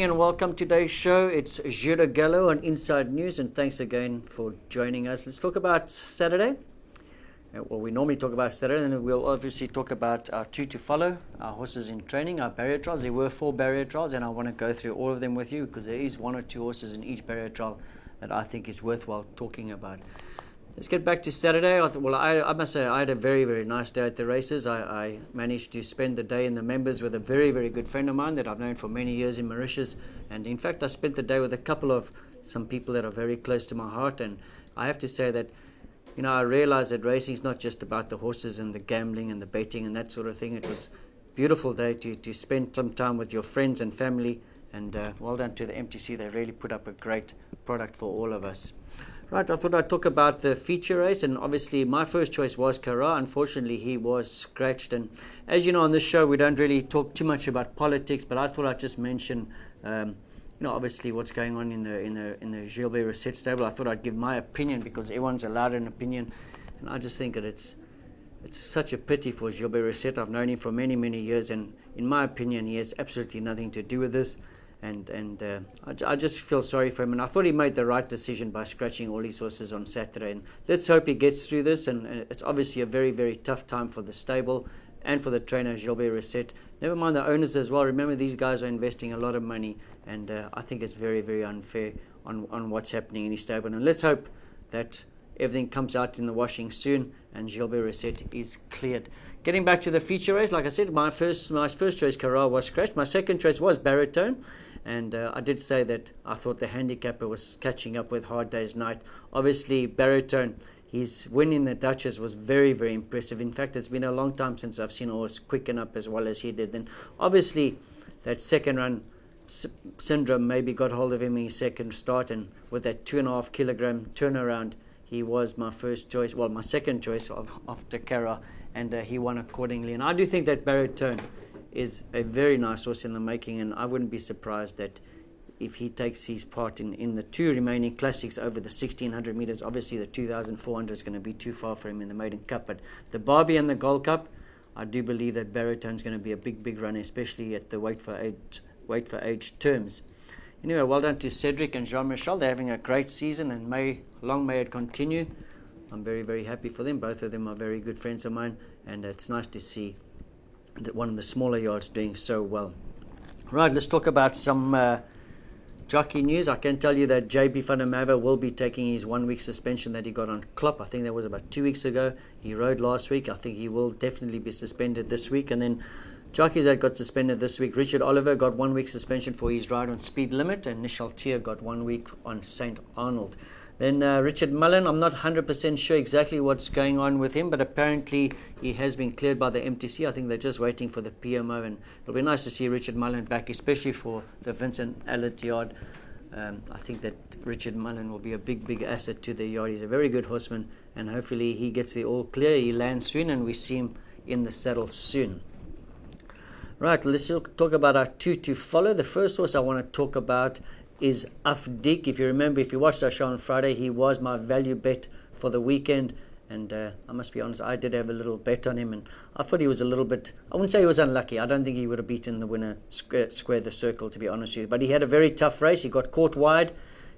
morning and welcome to today's show. It's Giro Gallo on Inside News, and thanks again for joining us. Let's talk about Saturday. Well, we normally talk about Saturday, and then we'll obviously talk about our two to follow, our horses in training, our barrier trials. There were 4 barrier trials, and I want to go through all of them with you because there is 1 or 2 horses in each barrier trial that I think is worthwhile talking about. Let's get back to Saturday. I must say I had a very, very nice day at the races. I managed to spend the day in the members with a very, very good friend of mine that I've known for many years in Mauritius. And in fact, I spent the day with a couple of some people that are very close to my heart. And I have to say that, I realize that racing is not just about the horses and the gambling and the betting and that sort of thing. It was a beautiful day to spend some time with your friends and family. And well done to the MTC. They really put up a great product for all of us. Right, I thought I'd talk about the feature race, and obviously my first choice was Cara. Unfortunately, he was scratched, and as you know, on this show we don't really talk too much about politics, but I thought I'd just mention, obviously what's going on in the Gilbert Reset stable. I thought I'd give my opinion because everyone's allowed an opinion, and I just think that it's such a pity for Gilbert Reset. I've known him for many, many years, and in my opinion, he has absolutely nothing to do with this. And I just feel sorry for him, and I thought he made the right decision by scratching all his horses on Saturday. And let's hope he gets through this. And it's obviously a very, very tough time for the stable and for the trainer Gilbert Reset. Never mind the owners as well. Remember, these guys are investing a lot of money, and I think it's very, very unfair on what's happening in his stable. And let's hope that everything comes out in the washing soon and Gilbert Reset is cleared. Getting back to the feature race, like I said, my first choice, Cara, was scratched. My second choice was Baritone. And I did say that I thought the handicapper was catching up with Hard Day's Night. Obviously, Baritone, his win in the Duchess was very, very impressive. In fact, it's been a long time since I've seen a horse quicken up as well as he did. Then, obviously, that second run syndrome maybe got hold of him in his second start. And with that 2.5 kilogram turnaround, he was my first choice, my second choice after Cara, and he won accordingly. And I do think that Baritone is a very nice horse in the making, and I wouldn't be surprised that if he takes his part in the 2 remaining classics over the 1600 meters. Obviously the 2400 is going to be too far for him in the Maiden Cup, but the Barbie and the Gold Cup, I do believe that Baritone is going to be a big run, especially at the weight for age terms. Anyway, well done to Cedric and Jean-Michel. They're having a great season, and long may it continue. I'm very, very happy for them. Both of them are very good friends of mine, and it's nice to see that one of the smaller yards doing so well. Right, let's talk about some jockey news. I can tell you that JB van der Merwe will be taking his 1-week suspension that he got on Klopp. I think that was about 2 weeks ago. He rode last week. I think he will definitely be suspended this week. And then jockeys that got suspended this week: Richard Oliver got 1 week suspension for his ride on Speed Limit, and Nishal Tier got 1 week on St. Arnold. Then Richard Mullen, I'm not 100% sure exactly what's going on with him, but apparently he has been cleared by the MTC. I think they're just waiting for the PMO, and it'll be nice to see Richard Mullen back, especially for the Vincent Allett yard. I think that Richard Mullen will be a big asset to the yard. He's a very good horseman, and hopefully he gets the all clear, he lands soon, and we see him in the saddle soon. Right, let's talk about our 2 to follow. The first horse I want to talk about is Afdik. If you remember, if you watched our show on Friday, he was my value bet for the weekend, and I must be honest, I did have a little bet on him, and I thought he was a little bit, I wouldn't say he was unlucky. I don't think he would have beaten the winner square the circle, to be honest with you, but he had a very tough race. He got caught wide,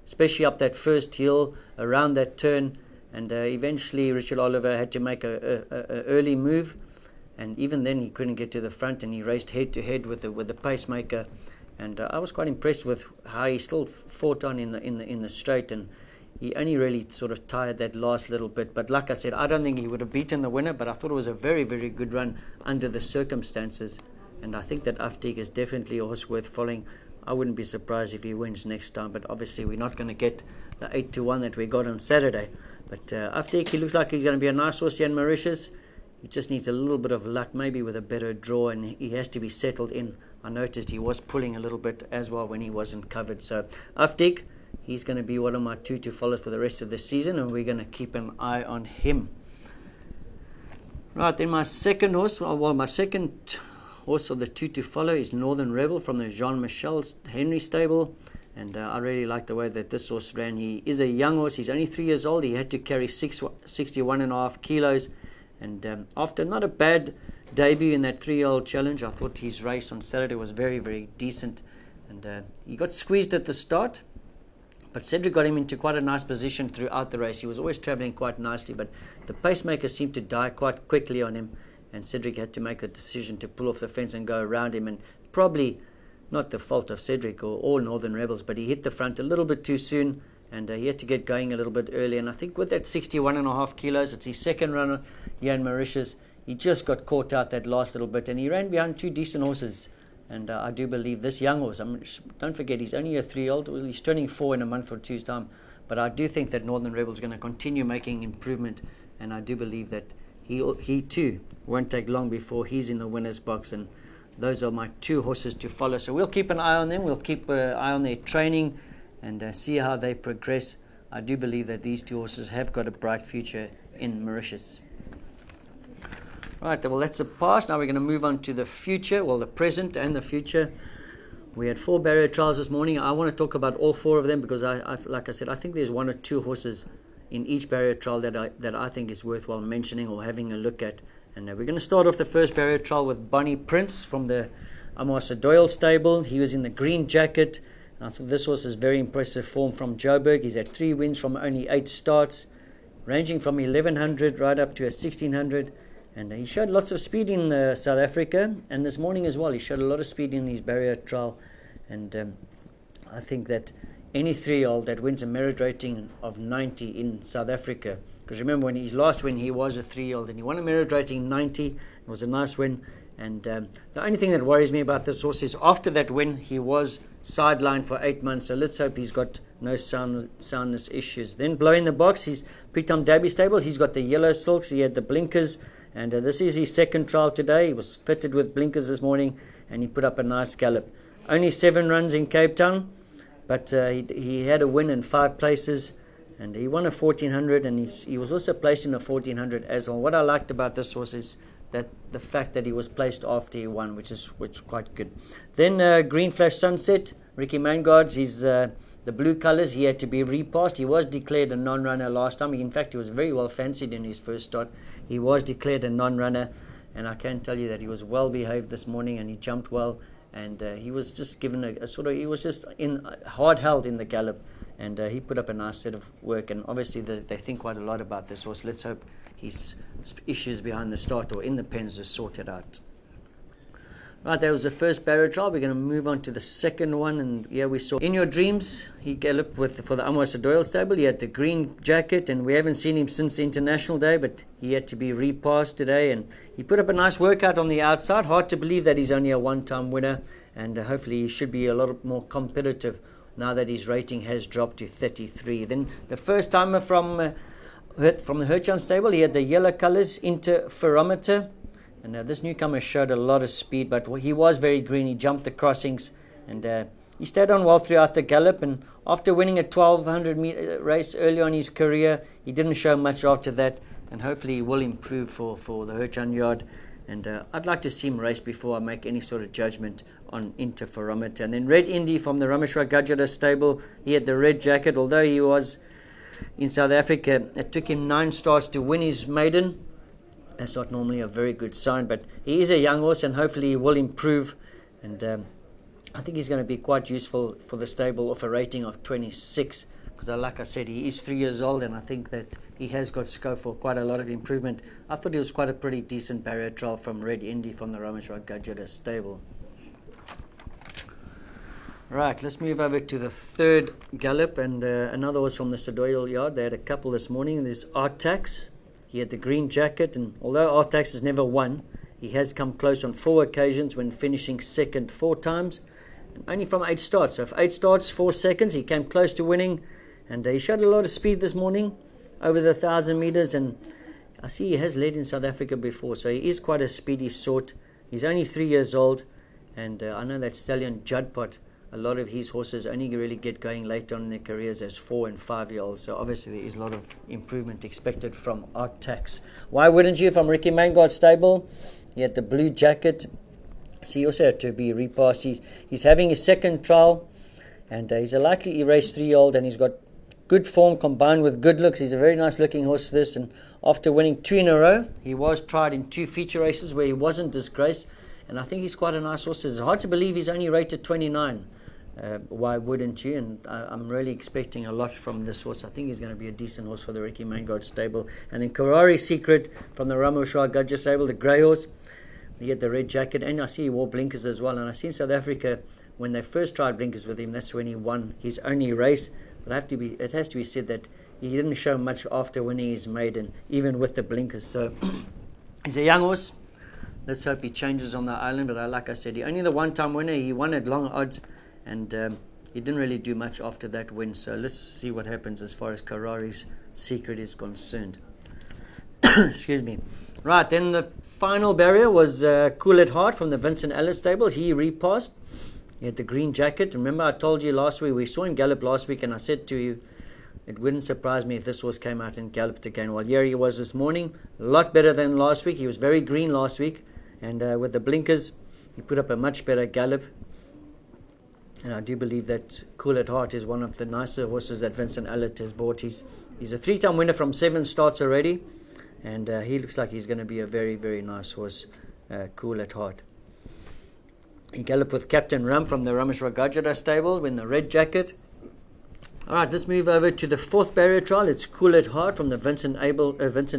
especially up that first hill around that turn, and eventually Richard Oliver had to make a early move, and even then he couldn't get to the front, and he raced head to head with the pacemaker. And I was quite impressed with how he still fought on in the straight, and he only really sort of tired that last little bit. But like I said, I don't think he would have beaten the winner, but I thought it was a very, very good run under the circumstances. And I think that Afdik is definitely a horse worth following. I wouldn't be surprised if he wins next time, but obviously we're not going to get the 8-1 that we got on Saturday. But Afdik, he looks like he's going to be a nice horse here in Mauritius. He just needs a little bit of luck, maybe with a better draw, and he has to be settled in. I noticed he was pulling a little bit as well when he wasn't covered. So Afdik, he's going to be one of my 2 to follows for the rest of the season, and we're going to keep an eye on him. Right, then my second horse of the 2 to follow is Northern Rebel from the Jean-Michel Henry stable. And I really like the way that this horse ran. He is a young horse. He's only 3 years old. He had to carry 61.5 kilos. And after not a bad debut in that 3-year-old challenge, I thought his race on Saturday was very, very decent. And he got squeezed at the start, but Cedric got him into quite a nice position throughout the race. He was always travelling quite nicely, but the pacemaker seemed to die quite quickly on him, and Cedric had to make the decision to pull off the fence and go around him, and probably not the fault of Cedric or all Northern Rebels, but he hit the front a little bit too soon, and he had to get going a little bit early. And I think with that 61.5 kilos, it's his second run here in Mauritius, he just got caught out that last little bit, and he ran behind two decent horses. And I do believe this young horse, don't forget, he's only a 3-year-old. Well, he's turning 4 in a month or two's time. But I do think that Northern Rebel is going to continue making improvement, and I do believe that he too won't take long before he's in the winner's box. And those are my two horses to follow. So we'll keep an eye on them. We'll keep an eye on their training and see how they progress. I do believe that these two horses have got a bright future in Mauritius. Right, well, that's the past. Now we're going to move on to the future, well, the present and the future. We had 4 barrier trials this morning. I want to talk about all 4 of them because, like I said, I think there's 1 or 2 horses in each barrier trial that I think is worthwhile mentioning or having a look at. And we're going to start off the first barrier trial with Bonnie Prince from the Amasa Doyle stable. He was in the green jacket. And I thought this horse is very impressive form from Joburg. He's had 3 wins from only 8 starts, ranging from 1100 right up to a 1600. And he showed lots of speed in South Africa, and this morning as well. He showed a lot of speed in his barrier trial. And I think that any 3-year-old that wins a merit rating of 90 in South Africa, because remember when his last win he was a 3-year-old and he won a merit rating 90. It was a nice win. And the only thing that worries me about this horse is after that win he was sidelined for 8 months. So let's hope he's got no soundness issues. Then Blow in the Box, he's Pritam Dabby stable. He's got the yellow silks. He had the blinkers. And this is his second trial today. He was fitted with blinkers this morning, and he put up a nice gallop. Only 7 runs in Cape Town, but he had a win in 5 places, and he won a 1400, and he was also placed in a 1400 as well. What I liked about this horse is that the fact that he was placed after he won, which is quite good. Then Green Flash Sunset, Ricky Mangards, he's the blue colours. He had to be repassed. He was declared a non-runner last time. In fact, he was very well fancied in his first start. He was declared a non-runner, and I can tell you that he was well behaved this morning, and he jumped well, and he was just given a sort of, he was just hard held in the gallop, and he put up a nice set of work. And obviously they think quite a lot about this horse. Let's hope his issues behind the start or in the pens are sorted out. Right, that was the first barrier trial. We're going to move on to the second one, and yeah, we saw In Your Dreams. He galloped for the Amasa Doyle stable. He had the green jacket, and we haven't seen him since the International Day, but he had to be repassed today, and he put up a nice workout on the outside. Hard to believe that he's only a one-time winner, and hopefully he should be a lot more competitive now that his rating has dropped to 33. Then the first timer from the Herchan stable, he had the yellow colours, Interferometer. And this newcomer showed a lot of speed, but he was very green. He jumped the crossings, and he stayed on well throughout the gallop. And after winning a 1200-meter race early on in his career, he didn't show much after that. And hopefully he will improve for the Herchan yard. And I'd like to see him race before I make any sort of judgment on Interferometer. And then Red Indy from the Rameshwar Gajara stable. He had the red jacket. Although he was in South Africa, it took him 9 starts to win his maiden. That's not normally a very good sign, but he is a young horse, and hopefully he will improve. And I think he's going to be quite useful for the stable of a rating of 26, because like I said, he is 3 years old, and I think that he has got scope for quite a lot of improvement. I thought he was quite a pretty decent barrier trial from Red Indy from the Rameshwar Gajara stable. Right, let's move over to the third gallop, and another was from the Sadoyle yard. They had a couple this morning. There's Artax. He had the green jacket, and although Artax has never won, he has come close on 4 occasions when finishing second 4 times, and only from 8 starts. So if 8 starts, 4 seconds, he came close to winning, and he showed a lot of speed this morning over the 1,000 meters. And I see he has led in South Africa before, so he is quite a speedy sort. He's only 3 years old, and I know that stallion Judpot, a lot of his horses only really get going later on in their careers as 4 and 5 year olds. So obviously there is a lot of improvement expected from Artax. Why wouldn't you? From Ricky Mangard's stable, he had the blue jacket. So he also had to be repassed. He's having his second trial, and he's a likely erased 3-year-old, and he's got good form combined with good looks. He's a very nice looking horse, this, and after winning 2 in a row, he was tried in 2 feature races where he wasn't disgraced, and I think he's quite a nice horse. It's hard to believe he's only rated 29. why wouldn't you? And I'm really expecting a lot from this horse. I think he's going to be a decent horse for the Ricky Maingard stable. And then Karari Secret from the Ramoshua Gudger stable, the grey horse. He had the red jacket, and I see he wore blinkers as well. And I see in South Africa, when they first tried blinkers with him, that's when he won his only race. But it has to be said that he didn't show much after winning his maiden, even with the blinkers. So he's a young horse. Let's hope he changes on the island. But like I said, he only the one-time winner. He won at long odds, and he didn't really do much after that win. So let's see what happens as far as Karari's Secret is concerned. Excuse me. Right, then the final barrier was Cool at Heart from the Vincent Ellis stable. He repassed. He had the green jacket. Remember, I told you last week, we saw him gallop last week, and I said to you, it wouldn't surprise me if this horse came out and galloped again. Well, here he was this morning, a lot better than last week. He was very green last week, and with the blinkers, he put up a much better gallop. And I do believe that Cool at Heart is one of the nicer horses that Vincent Ellis has bought. He's a 3-time winner from 7 starts already, and he looks like he's going to be a very, very nice horse, Cool at Heart. He galloped with Captain Rum from the Ramoshua Gudger stable in the red jacket. Alright, let's move over to the 4th barrier trial. It's Cool at Heart from the Vincent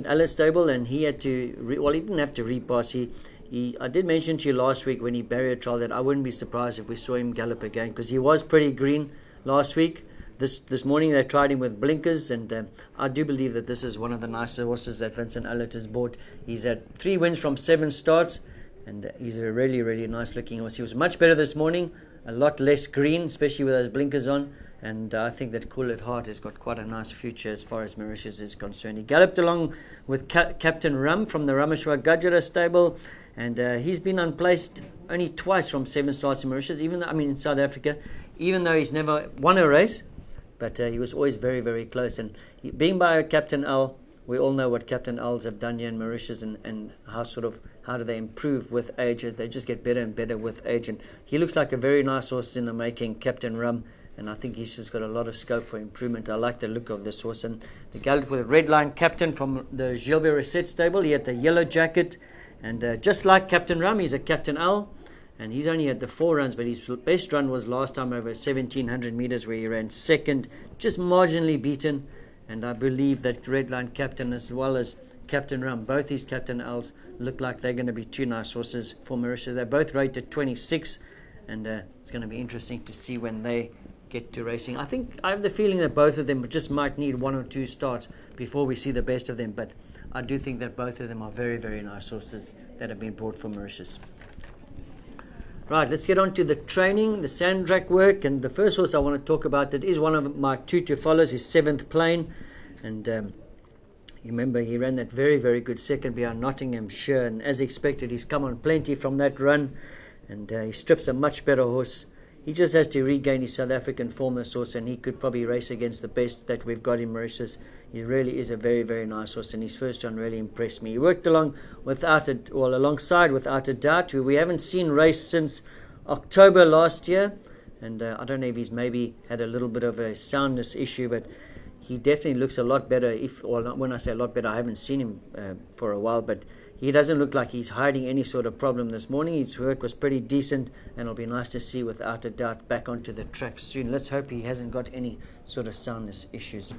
Ellis stable, and he had to, he didn't have to repass. I did mention to you last week when he barrier trial that I wouldn't be surprised if we saw him gallop again, because he was pretty green last week. This morning they tried him with blinkers, and I do believe that this is one of the nicer horses that Vincent Ellis has bought. He's had 3 wins from 7 starts, and he's a really, really nice looking horse. He was much better this morning, a lot less green, especially with those blinkers on. And I think that Cool at Heart has got quite a nice future as far as Mauritius is concerned. He galloped along with Captain Rum from the Ramoshua Gudger stable, and he's been unplaced only twice from 7 starts in Mauritius, in South Africa, even though he's never won a race, but he was always very, very close. And being by Captain L, we all know what Captain L's have done here in Mauritius, and how do they improve with age. They just get better and better with age, and he looks like a very nice horse in the making, Captain Rum. And I think he's just got a lot of scope for improvement. I like the look of this horse. And the gallop with Red Line Captain from the Gilbert Reset stable. He had the yellow jacket. And just like Captain Rum, he's a Captain L. And he's only had the 4 runs, but his best run was last time over 1,700 meters, where he ran 2nd, just marginally beaten. And I believe that Red Line Captain as well as Captain Rum, both these Captain L's, look like they're going to be 2 nice horses for Mauritius. They're both rated 26. And it's going to be interesting to see when they get to racing. I have the feeling that both of them just might need 1 or 2 starts before we see the best of them, but I do think that both of them are very, very nice horses that have been brought from Mauritius. Right, let's get on to the training, the sand track work, and the first horse I want to talk about that is one of my 2 to follows is 7th Plane, and you remember he ran that very, very good second behind Nottinghamshire, and as expected he's come on plenty from that run, and he strips a much better horse. He just has to regain his South African form, this horse, and he could probably race against the best that we've got in Mauritius. He really is a very, very nice horse, and his first run really impressed me. He worked alongside Without a Doubt, who we haven't seen race since October last year, and I don't know if he's maybe had a little bit of a soundness issue, but he definitely looks a lot better. When I say a lot better, I haven't seen him for a while, but he doesn't look like he's hiding any sort of problem this morning. His work was pretty decent, and it'll be nice to see Without a Doubt back onto the track soon. Let's hope he hasn't got any sort of soundness issues.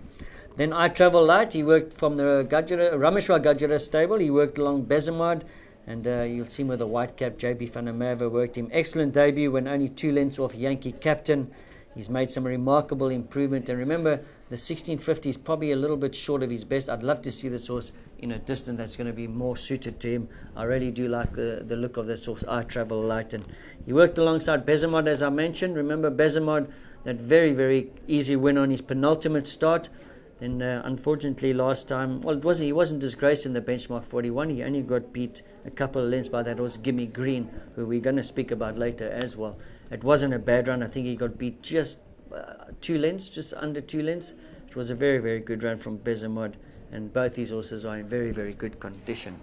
Then I Travel Light, he worked from the Ramoshua Gudger stable. He worked along Bezamard, and you'll see him with the white cap. JB van der Merwe worked him. Excellent debut when only 2 lengths off Yankee Captain. He's made some remarkable improvement, and remember, the 1650 is probably a little bit short of his best. I'd love to see this horse in a distance that's going to be more suited to him. I really do like the look of this horse, I Travel Light. And he worked alongside Bezamard, as I mentioned. Remember Bezamard, that very, very easy win on his penultimate start. Then unfortunately last time, he wasn't disgraced in the benchmark 41. He only got beat a couple of lengths by that horse, Gimme Green, who we're going to speak about later as well. It wasn't a bad run. I think he got beat just 2 lengths, just under 2 lengths. It was a very, very good run from Bezamard, and both these horses are in very, very good condition.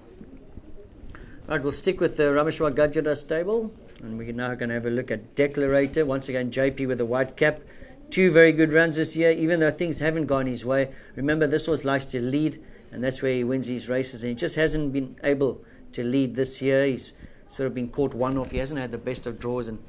Right, we'll stick with the Ramoshua Gudger stable, and we're now going to have a look at Declarator. Once again, JP with the white cap. 2 very good runs this year, even though things haven't gone his way. Remember, this horse likes to lead, and that's where he wins his races, and he just hasn't been able to lead this year. He's sort of been caught one off. He hasn't had the best of draws, and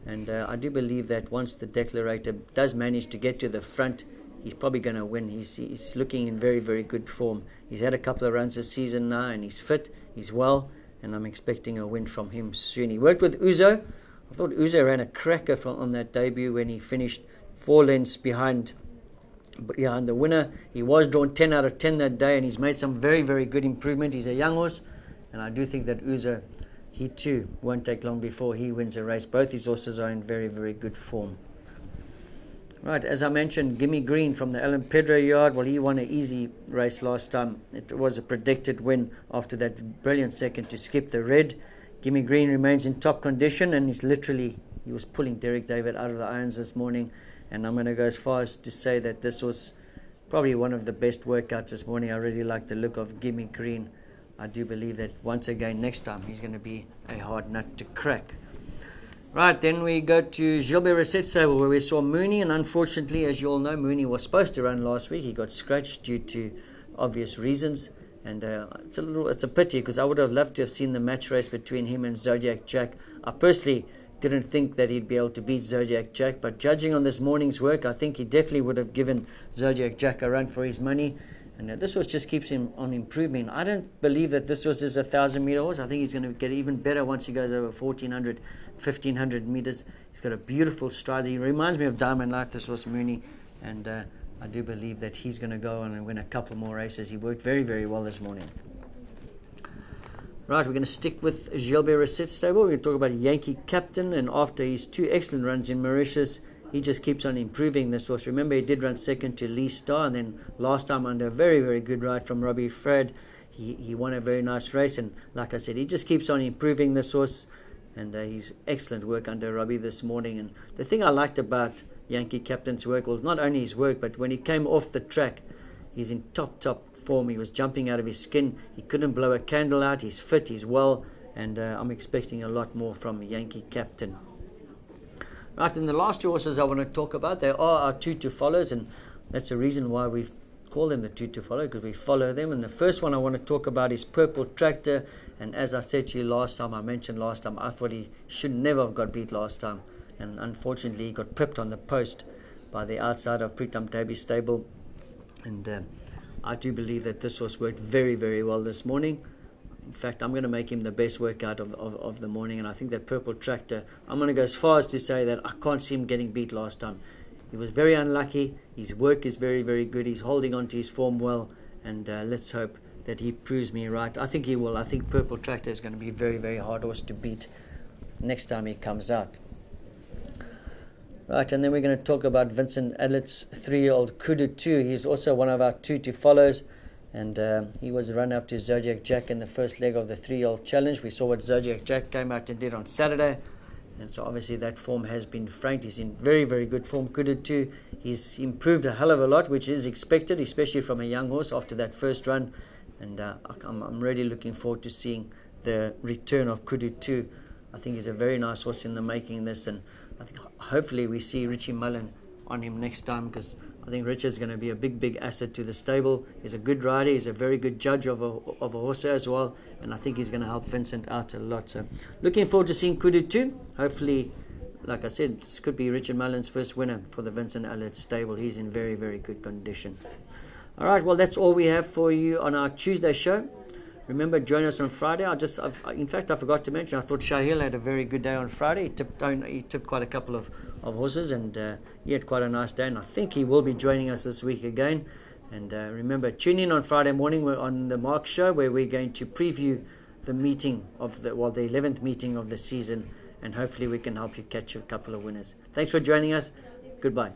And I do believe that once the Declarator does manage to get to the front, he's probably going to win. He's looking in very, very good form. He's had a couple of runs this season now, and he's fit, he's well, and I'm expecting a win from him soon. He worked with Uzo. I thought Uzo ran a cracker on that debut when he finished 4 lengths behind the winner. He was drawn 10 out of 10 that day, and he's made some very, very good improvement. He's a young horse, and I do think that Uzo, he too won't take long before he wins a race. Both his horses are in very, very good form. Right, as I mentioned, Gimme Green from the Alan Pedro yard. Well, he won an easy race last time. It was a predicted win after that brilliant second to Skip the Red. Gimme Green remains in top condition, and he was pulling Derek David out of the irons this morning. And I'm going to go as far as to say that this was probably one of the best workouts this morning. I really like the look of Gimme Green. I do believe that once again next time he's going to be a hard nut to crack. Right, then we go to Gilbert Reset Stable, where we saw Mooney, and unfortunately, as you all know, Mooney was supposed to run last week. He got scratched due to obvious reasons, and it's a pity, because I would have loved to have seen the match race between him and Zodiac Jack. I personally didn't think that he'd be able to beat Zodiac Jack, but judging on this morning's work, I think he definitely would have given Zodiac Jack a run for his money. And this horse just keeps him on improving. I don't believe that this horse is a 1,000-meter horse. I think he's going to get even better once he goes over 1,400, 1,500 meters. He's got a beautiful stride. He reminds me of Diamond Light, this horse Mooney. And I do believe that he's going to go on and win a couple more races. He worked very, very well this morning. Right, we're going to stick with Gilbert Reset Stable. We're going to talk about Yankee Captain. And after his 2 excellent runs in Mauritius, he just keeps on improving this horse. Remember, he did run second to Lee Star, and then last time under a very, very good ride from Robbie Fred, he won a very nice race. And like I said, he just keeps on improving this horse, and he's excellent work under Robbie this morning. And the thing I liked about Yankee Captain's work was not only his work, but when he came off the track, he's in top form. He was jumping out of his skin. He couldn't blow a candle out. He's fit, he's well, and I'm expecting a lot more from Yankee Captain. Right, and the last 2 horses I want to talk about, they are our 2 follows, and that's the reason why we call them the 2 follow, because we follow them. And the first one I want to talk about is Purple Tractor. And as I said to you I mentioned last time, I thought he should never have got beat last time, and unfortunately he got pipped on the post by the outside of Pritam Davies stable. And I do believe that this horse worked very, very well this morning. In fact, I'm going to make him the best workout of the morning, and I think that Purple Tractor, I'm going to go as far as to say that I can't see him getting beat last time. He was very unlucky. His work is very, very good. He's holding on to his form well, and let's hope that he proves me right. I think he will. I think Purple Tractor is going to be a very, very hard horse to beat next time he comes out. Right, and then we're going to talk about Vincent Elliot's 3-year-old Kudu 2. He's also one of our 2 follows. And he was run up to Zodiac Jack in the first leg of the 3-year-old challenge. We saw what Zodiac Jack came out and did on Saturday. And so obviously that form has been franked. He's in very, very good form. Kudu too. He's improved a hell of a lot, which is expected, especially from a young horse after that first run. And I'm really looking forward to seeing the return of Kudu too. I think he's a very nice horse in the making this. And I think hopefully we see Richie Mullen on him next time, because I think Richard's going to be a big, big asset to the stable. He's a good rider. He's a very good judge of a horse as well. And I think he's going to help Vincent out a lot. So looking forward to seeing Kudu too. Hopefully, like I said, this could be Richard Mullen's first winner for the Vincent Elliott stable. He's in very, very good condition. All right, well, that's all we have for you on our Tuesday show. Remember, join us on Friday. In fact, I forgot to mention, I thought Shahil had a very good day on Friday. He tipped quite a couple of horses, and he had quite a nice day. And I think he will be joining us this week again. And remember, tune in on Friday morning. We're on the Mark Show, where we're going to preview the meeting of the 11th meeting of the season. And hopefully we can help you catch a couple of winners. Thanks for joining us. Goodbye.